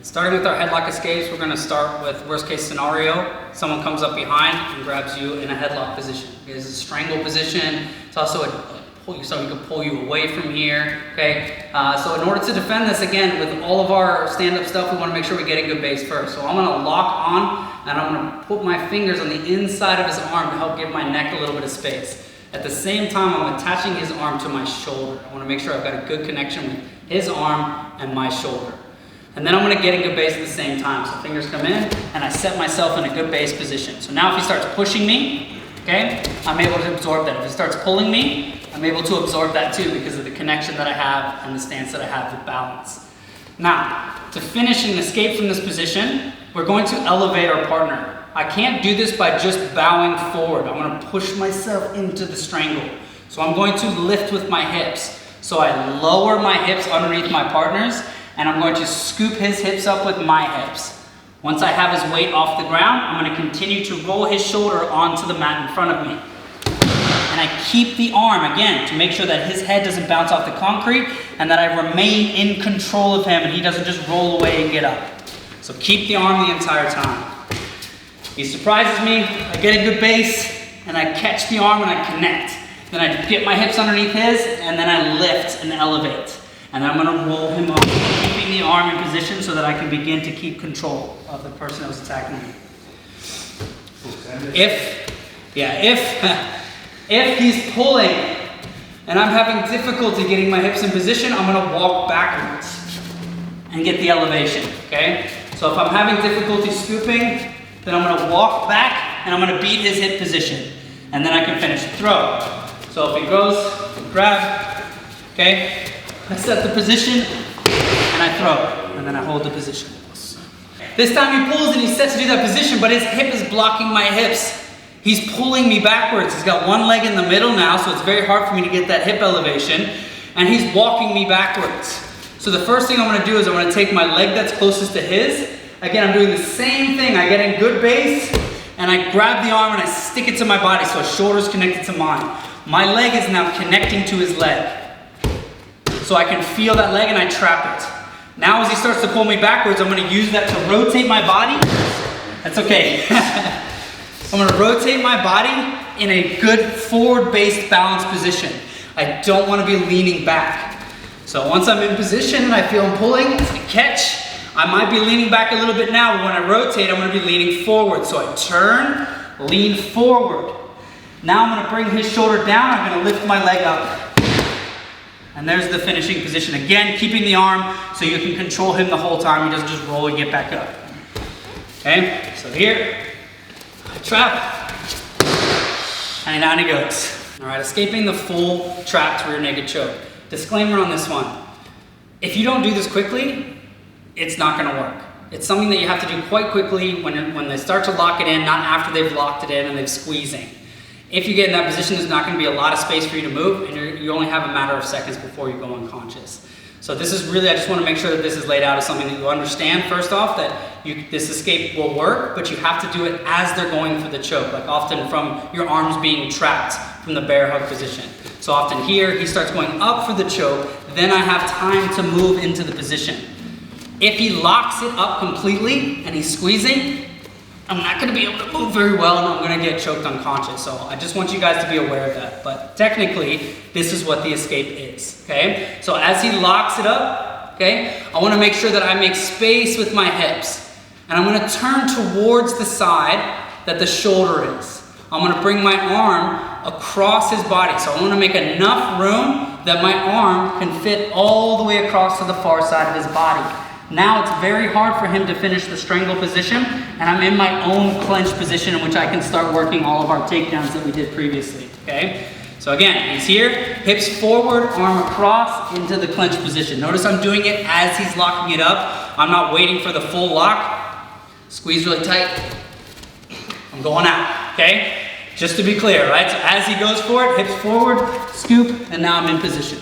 Starting with our headlock escapes, we're going to start with worst case scenario. Someone comes up behind and grabs you in a headlock position. It's a strangle position. It's also a pull, so he can pull you away from here. Okay. So in order to defend this, again, with all of our stand-up stuff, we want to make sure we get a good base first. So I'm going to lock on and I'm going to put my fingers on the inside of his arm to help give my neck a little bit of space. At the same time, I'm attaching his arm to my shoulder. I want to make sure I've got a good connection with his arm and my shoulder. And then I'm going to get a good base at the same time. So fingers come in, and I set myself in a good base position. So now if he starts pushing me, okay, I'm able to absorb that. If he starts pulling me, I'm able to absorb that too because of the connection that I have and the stance that I have with balance. Now, to finish and escape from this position, we're going to elevate our partner. I can't do this by just bowing forward. I'm going to push myself into the strangle. So I'm going to lift with my hips. So I lower my hips underneath my partner's, and I'm going to scoop his hips up with my hips. Once I have his weight off the ground, I'm going to continue to roll his shoulder onto the mat in front of me. And I keep the arm, again, to make sure that his head doesn't bounce off the concrete and that I remain in control of him and he doesn't just roll away and get up. So keep the arm the entire time. He surprises me, I get a good base, and I catch the arm and I connect. Then I get my hips underneath his, and then I lift and elevate. And then I'm going to roll him up, keeping the arm in position so that I can begin to keep control of the person that was attacking me. If he's pulling and I'm having difficulty getting my hips in position, I'm going to walk backwards and get the elevation, okay? So if I'm having difficulty scooping, then I'm going to walk back and I'm going to beat his hip position. And then I can finish the throw. So if he goes, grab, okay? I set the position and I throw, and then I hold the position. This time he pulls and he's set to do that position, but his hip is blocking my hips. He's pulling me backwards. He's got one leg in the middle now, so it's very hard for me to get that hip elevation, and he's walking me backwards. So the first thing I'm going to do is I'm going to take my leg that's closest to his. Again, I'm doing the same thing. I get in good base, and I grab the arm and I stick it to my body so his shoulder's connected to mine. My leg is now connecting to his leg. So I can feel that leg and I trap it. Now as he starts to pull me backwards, I'm going to use that to rotate my body. That's okay. I'm going to rotate my body in a good forward-based balanced position. I don't want to be leaning back. So once I'm in position and I feel him pulling, I catch. I might be leaning back a little bit now, but when I rotate, I'm going to be leaning forward. So I turn, lean forward. Now I'm going to bring his shoulder down. I'm going to lift my leg up. And there's the finishing position. Again, keeping the arm so you can control him the whole time. He doesn't just roll and get back up. Okay, so here, I trap, and down he goes. All right, escaping the full trapped rear naked choke. Disclaimer on this one. If you don't do this quickly, it's not gonna work. It's something that you have to do quite quickly when they start to lock it in, not after they've locked it in and they're squeezing. If you get in that position, there's not going to be a lot of space for you to move, and you only have a matter of seconds before you go unconscious. So this is really, I just want to make sure that this is laid out as something that you understand, first off, that this escape will work, but you have to do it as they're going for the choke, like often from your arms being trapped from the bear hug position. So often here, he starts going up for the choke, then I have time to move into the position. If he locks it up completely and he's squeezing, I'm not going to be able to move very well and I'm going to get choked unconscious. So I just want you guys to be aware of that. But technically, this is what the escape is, okay? So as he locks it up, okay, I want to make sure that I make space with my hips. And I'm going to turn towards the side that the shoulder is. I'm going to bring my arm across his body. So I want to make enough room that my arm can fit all the way across to the far side of his body. Now it's very hard for him to finish the strangle position, and I'm in my own clench position in which I can start working all of our takedowns that we did previously, okay? So again, he's here, hips forward, arm across into the clench position. Notice I'm doing it as he's locking it up. I'm not waiting for the full lock. Squeeze really tight. I'm going out, okay? Just to be clear, right? So as he goes for it, hips forward, scoop, and now I'm in position.